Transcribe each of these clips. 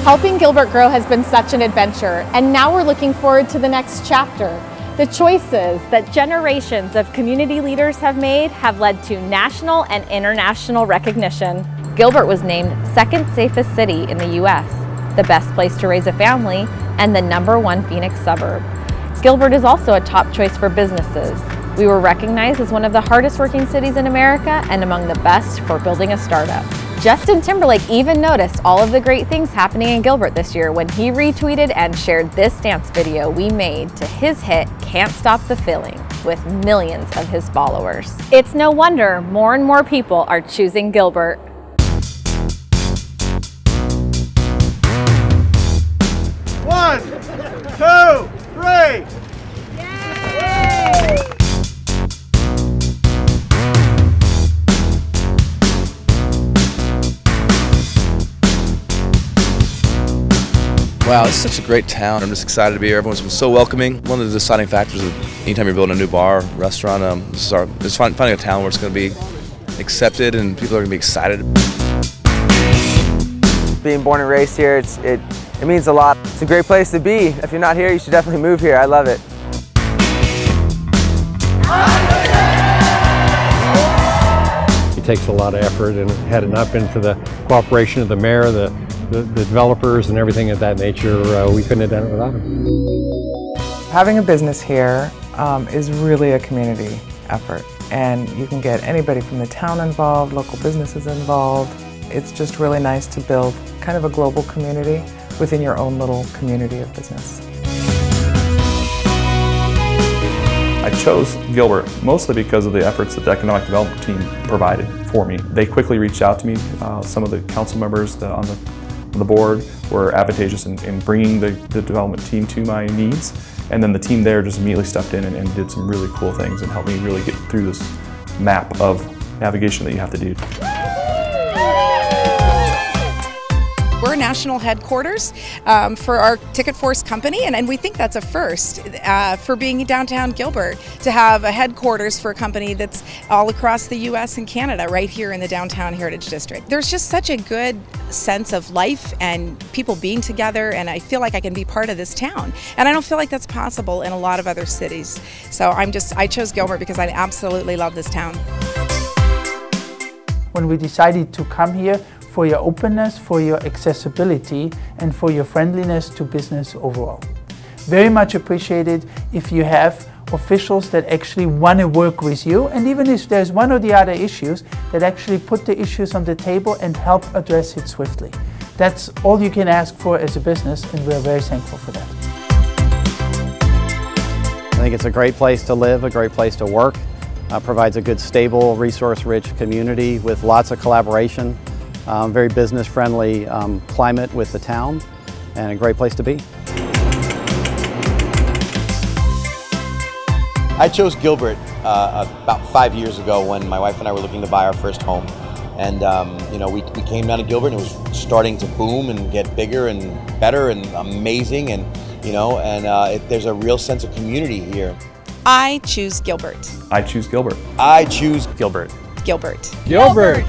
Helping Gilbert grow has been such an adventure, and now we're looking forward to the next chapter. The choices that generations of community leaders have made have led to national and international recognition. Gilbert was named second safest city in the U.S., the best place to raise a family, and the #1 Phoenix suburb. Gilbert is also a top choice for businesses. We were recognized as one of the hardest working cities in America and among the best for building a startup. Justin Timberlake even noticed all of the great things happening in Gilbert this year when he retweeted and shared this dance video we made to his hit Can't Stop the Feeling with millions of his followers. It's no wonder more and more people are choosing Gilbert. One, two, three. Yay! Wow, it's such a great town. I'm just excited to be here. Everyone's been so welcoming. One of the deciding factors of anytime you're building a new bar, restaurant, is finding a town where it's going to be accepted and people are going to be excited. Being born and raised here, it means a lot. It's a great place to be. If you're not here, you should definitely move here. I love it. It takes a lot of effort, and had it not been for the cooperation of the mayor, the developers and everything of that nature, we couldn't have done it without them. Having a business here is really a community effort, and you can get anybody from the town involved, local businesses involved. It's just really nice to build kind of a global community within your own little community of business. I chose Gilbert mostly because of the efforts that the economic development team provided for me. They quickly reached out to me. Some of the council members on the board were advantageous in bringing the development team to my needs, and then the team there just immediately stepped in and did some really cool things and helped me really get through this map of navigation that you have to do. We're national headquarters for our Ticket Force company, and we think that's a first for being downtown Gilbert, to have a headquarters for a company that's all across the U.S. and Canada, right here in the Downtown Heritage District. There's just such a good sense of life and people being together, and I feel like I can be part of this town. And I don't feel like that's possible in a lot of other cities. So I chose Gilbert because I absolutely love this town. When we decided to come here, for your openness, for your accessibility, and for your friendliness to business overall. Very much appreciated if you have officials that actually want to work with you, and even if there's one or the other issues, that actually put the issues on the table and help address it swiftly. That's all you can ask for as a business, and we're very thankful for that. I think it's a great place to live, a great place to work. Provides a good, stable, resource-rich community with lots of collaboration. Very business-friendly climate with the town, and a great place to be. I chose Gilbert about 5 years ago when my wife and I were looking to buy our first home. And you know, we came down to Gilbert and it was starting to boom and get bigger and better and amazing, and you know, and there's a real sense of community here. I choose Gilbert. I choose Gilbert. I choose Gilbert. Gilbert. Gilbert!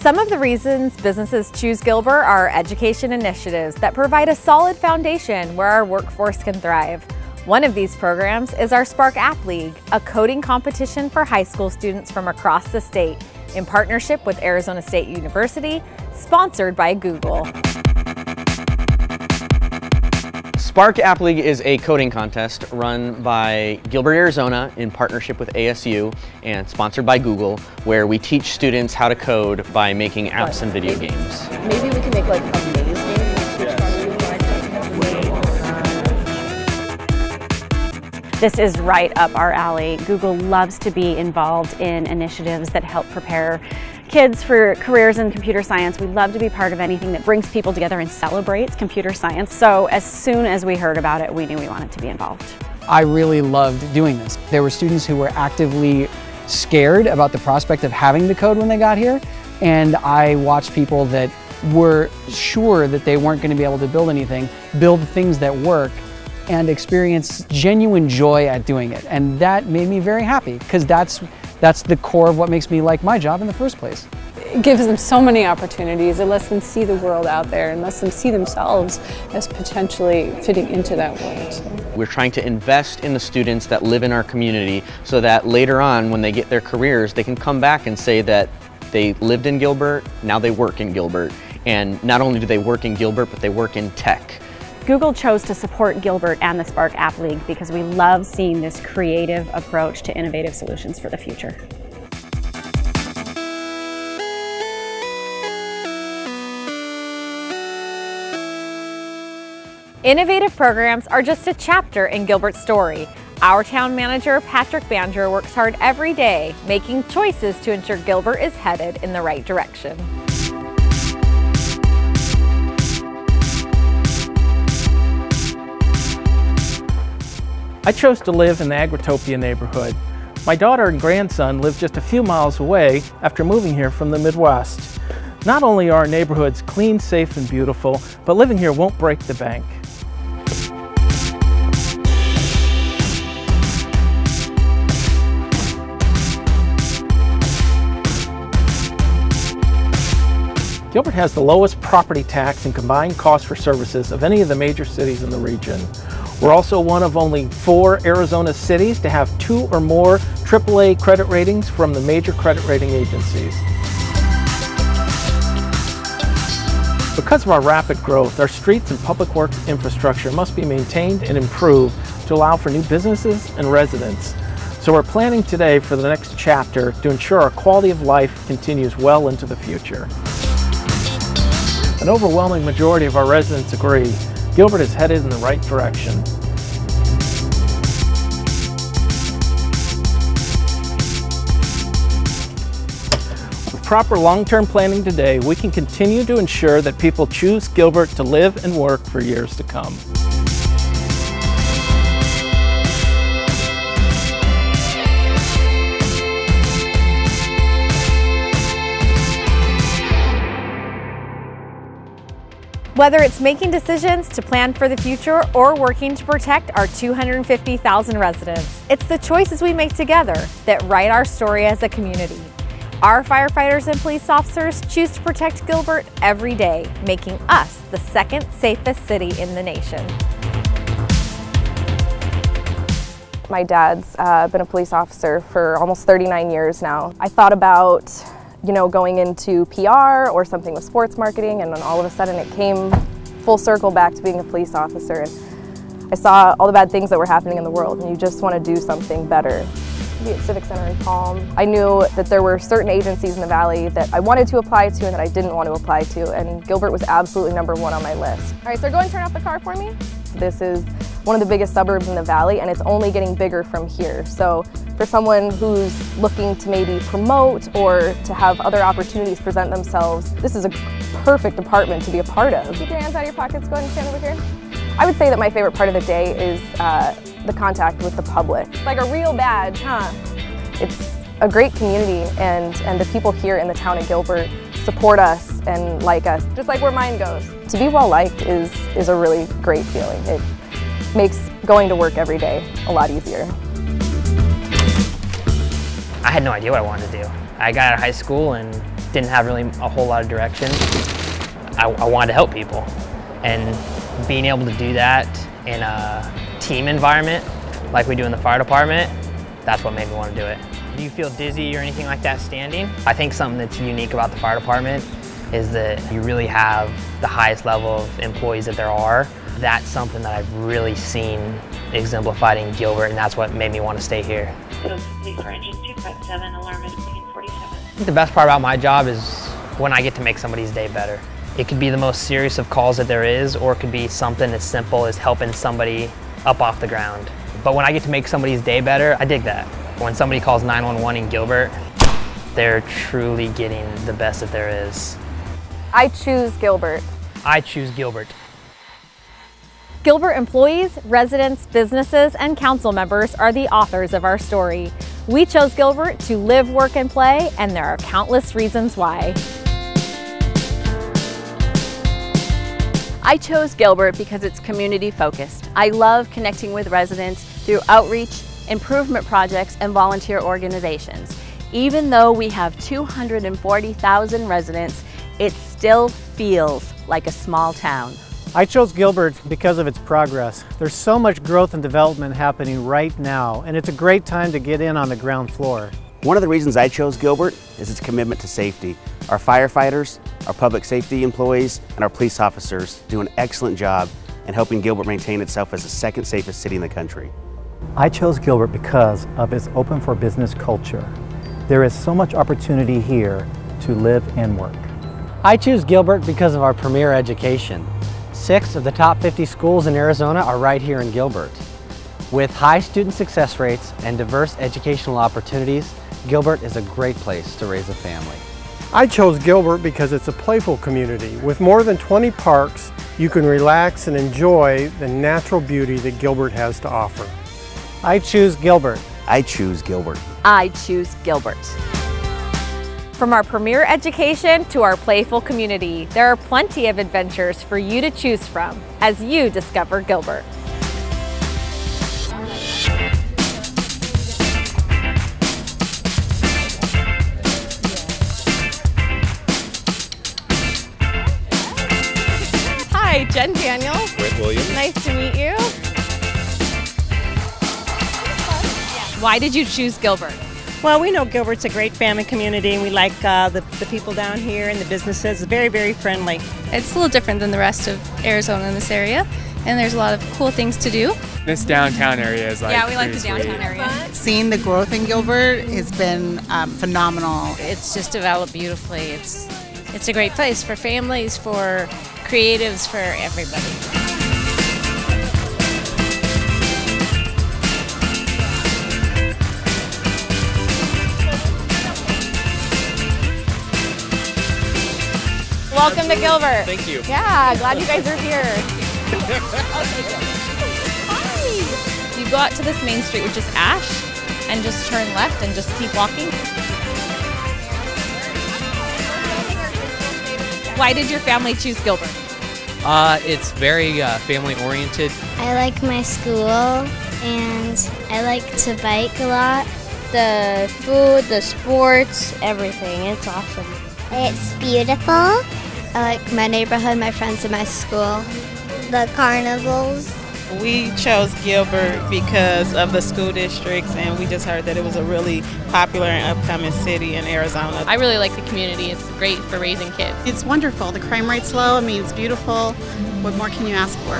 Some of the reasons businesses choose Gilbert are education initiatives that provide a solid foundation where our workforce can thrive. One of these programs is our Spark App League, a coding competition for high school students from across the state, in partnership with Arizona State University, sponsored by Google. Spark App League is a coding contest run by Gilbert, Arizona in partnership with ASU and sponsored by Google, where we teach students how to code by making apps and video games. Maybe we can make like a maze game. This is right up our alley. Google loves to be involved in initiatives that help prepare kids for careers in computer science. We love to be part of anything that brings people together and celebrates computer science. So as soon as we heard about it, we knew we wanted to be involved. I really loved doing this. There were students who were actively scared about the prospect of having to code when they got here, and I watched people that were sure that they weren't going to be able to build anything, build things that work, and experience genuine joy at doing it. And that made me very happy, because that's the core of what makes me like my job in the first place. It gives them so many opportunities. It lets them see the world out there and lets them see themselves as potentially fitting into that world. So. We're trying to invest in the students that live in our community so that later on when they get their careers, they can come back and say that they lived in Gilbert, now they work in Gilbert. And not only do they work in Gilbert, but they work in tech. Google chose to support Gilbert and the Spark App League because we love seeing this creative approach to innovative solutions for the future. Innovative programs are just a chapter in Gilbert's story. Our town manager, Patrick Banjer, works hard every day, making choices to ensure Gilbert is headed in the right direction. I chose to live in the Agritopia neighborhood. My daughter and grandson live just a few miles away after moving here from the Midwest. Not only are our neighborhoods clean, safe, and beautiful, but living here won't break the bank. Gilbert has the lowest property tax and combined cost for services of any of the major cities in the region. We're also one of only 4 Arizona cities to have 2 or more AAA credit ratings from the major credit rating agencies. Because of our rapid growth, our streets and public works infrastructure must be maintained and improved to allow for new businesses and residents. So we're planning today for the next chapter to ensure our quality of life continues well into the future. An overwhelming majority of our residents agree Gilbert is headed in the right direction. With proper long-term planning today, we can continue to ensure that people choose Gilbert to live and work for years to come. Whether it's making decisions to plan for the future or working to protect our 250,000 residents, it's the choices we make together that write our story as a community. Our firefighters and police officers choose to protect Gilbert every day, making us the second safest city in the nation. My dad's been a police officer for almost 39 years now. I thought about going into PR or something with sports marketing, and then all of a sudden it came full circle back to being a police officer. And I saw all the bad things that were happening in the world, and you just want to do something better. Be at Civic Center in Palm. I knew that there were certain agencies in the Valley that I wanted to apply to and that I didn't want to apply to, and Gilbert was absolutely #1 on my list. All right, so go and turn off the car for me. This is one of the biggest suburbs in the Valley, and it's only getting bigger from here. So for someone who's looking to maybe promote or to have other opportunities present themselves, this is a perfect apartment to be a part of. Keep your hands out of your pockets, go ahead and stand over here. I would say that my favorite part of the day is the contact with the public. It's like a real badge, huh? It's a great community, and the people here in the town of Gilbert support us and like us, just like where mine goes. To be well liked is a really great feeling. It makes going to work every day a lot easier. I had no idea what I wanted to do. I got out of high school and didn't have really a whole lot of direction. I wanted to help people, and being able to do that in a team environment like we do in the fire department, that's what made me want to do it. Do you feel dizzy or anything like that standing? I think something that's unique about the fire department is that you really have the highest level of employees that there are. That's something that I've really seen exemplified in Gilbert, and that's what made me want to stay here. Police for engine 257, alarm is 47. The best part about my job is when I get to make somebody's day better. It could be the most serious of calls that there is, or it could be something as simple as helping somebody up off the ground. But when I get to make somebody's day better, I dig that. When somebody calls 911 in Gilbert, they're truly getting the best that there is. I choose Gilbert. I choose Gilbert. Gilbert employees, residents, businesses, and council members are the authors of our story. We chose Gilbert to live, work, and play, and there are countless reasons why. I chose Gilbert because it's community focused. I love connecting with residents through outreach, improvement projects, and volunteer organizations. Even though we have 240,000 residents, it still feels like a small town. I chose Gilbert because of its progress. There's so much growth and development happening right now, and it's a great time to get in on the ground floor. One of the reasons I chose Gilbert is its commitment to safety. Our firefighters, our public safety employees, and our police officers do an excellent job in helping Gilbert maintain itself as the second safest city in the country. I chose Gilbert because of its open for business culture. There is so much opportunity here to live and work. I choose Gilbert because of our premier education. 6 of the top 50 schools in Arizona are right here in Gilbert. With high student success rates and diverse educational opportunities, Gilbert is a great place to raise a family. I chose Gilbert because it's a playful community. With more than 20 parks, you can relax and enjoy the natural beauty that Gilbert has to offer. I choose Gilbert. I choose Gilbert. I choose Gilbert. From our premier education to our playful community, there are plenty of adventures for you to choose from as you discover Gilbert. Hi, Jen Daniels. Rick Williams. Nice to meet you. Why did you choose Gilbert? Well, we know Gilbert's a great family community, and we like the people down here and the businesses. Very, very friendly. It's a little different than the rest of Arizona in this area, and there's a lot of cool things to do. This downtown area is we like the downtown area. Seeing the growth in Gilbert has been phenomenal. It's just developed beautifully. It's a great place for families, for creatives, for everybody. Welcome to Gilbert. Thank you. Yeah, glad you guys are here. Hi. You go out to this main street, which is Ash, and just turn left and just keep walking. Why did your family choose Gilbert? It's very family oriented. I like my school and I like to bike a lot. The food, the sports, everything. It's awesome. It's beautiful. I like my neighborhood, my friends, and my school. The carnivals. We chose Gilbert because of the school districts, and we just heard that it was a really popular and upcoming city in Arizona. I really like the community. It's great for raising kids. It's wonderful. The crime rate's low. I mean, it's beautiful. What more can you ask for?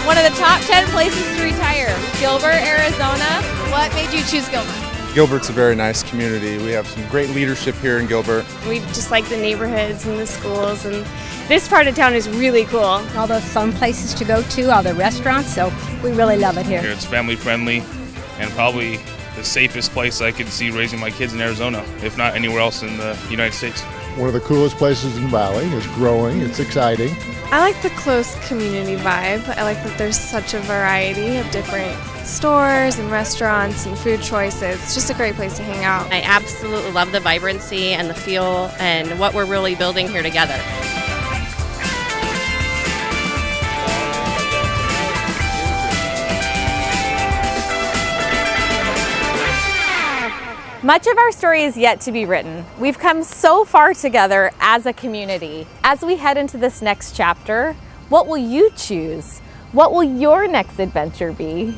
One of the top 10 places to retire, Gilbert, Arizona. What made you choose Gilbert? Gilbert's a very nice community. We have some great leadership here in Gilbert. We just like the neighborhoods and the schools, and this part of town is really cool. All the fun places to go to, all the restaurants, so we really love it here. It's family friendly and probably the safest place I could see raising my kids in Arizona, if not anywhere else in the United States. One of the coolest places in the valley. It's growing, it's exciting. I like the close community vibe. I like that there's such a variety of different stores and restaurants and food choices. It's just a great place to hang out. I absolutely love the vibrancy and the feel and what we're really building here together. Much of our story is yet to be written. We've come so far together as a community. As we head into this next chapter, what will you choose? What will your next adventure be?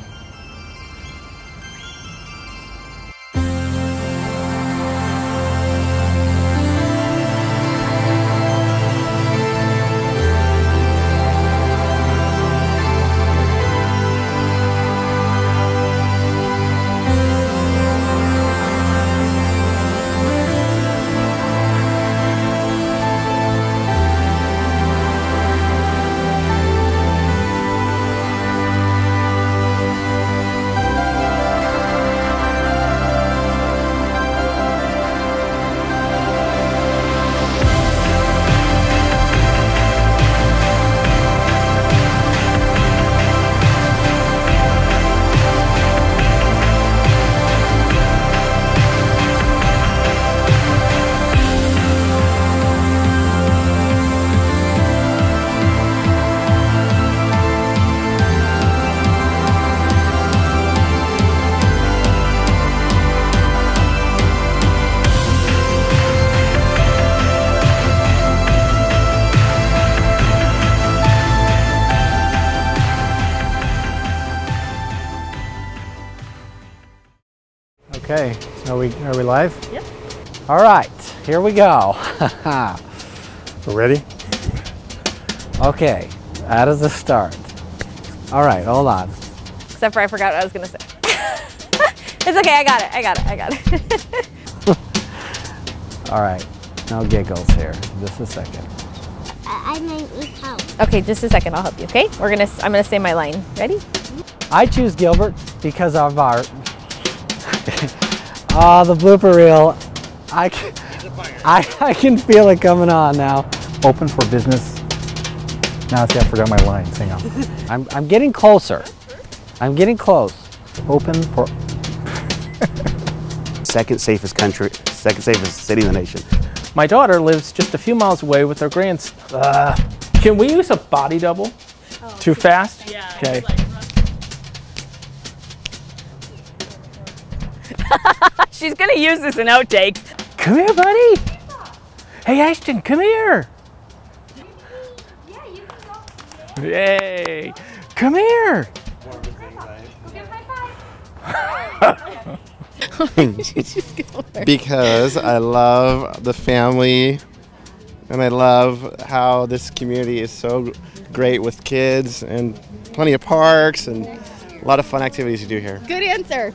Okay, are we live? Yep. All right, here we go. Ready? Okay, that is the start. All right, hold on. Except for I forgot what I was gonna say. It's okay, I got it. All right, no giggles here. Just a second. I might need help. Okay, just a second, I'll help you, okay? I'm gonna say my line. Ready? I choose Gilbert because of our, the blooper reel. I can feel it coming on now. Open for business. Now see, I forgot my lines, hang on. I'm getting closer. I'm getting close. Open for... Second safest city in the nation. My daughter lives just a few miles away with her grandson. Can we use a body double? Oh. Too fast? Yeah. Okay. She's gonna use this in outtakes. Come here, buddy. Hey, Ashton, come here. Yay! Come here! Because I love the family and I love how this community is so great with kids and plenty of parks and a lot of fun activities to do here. Good answer.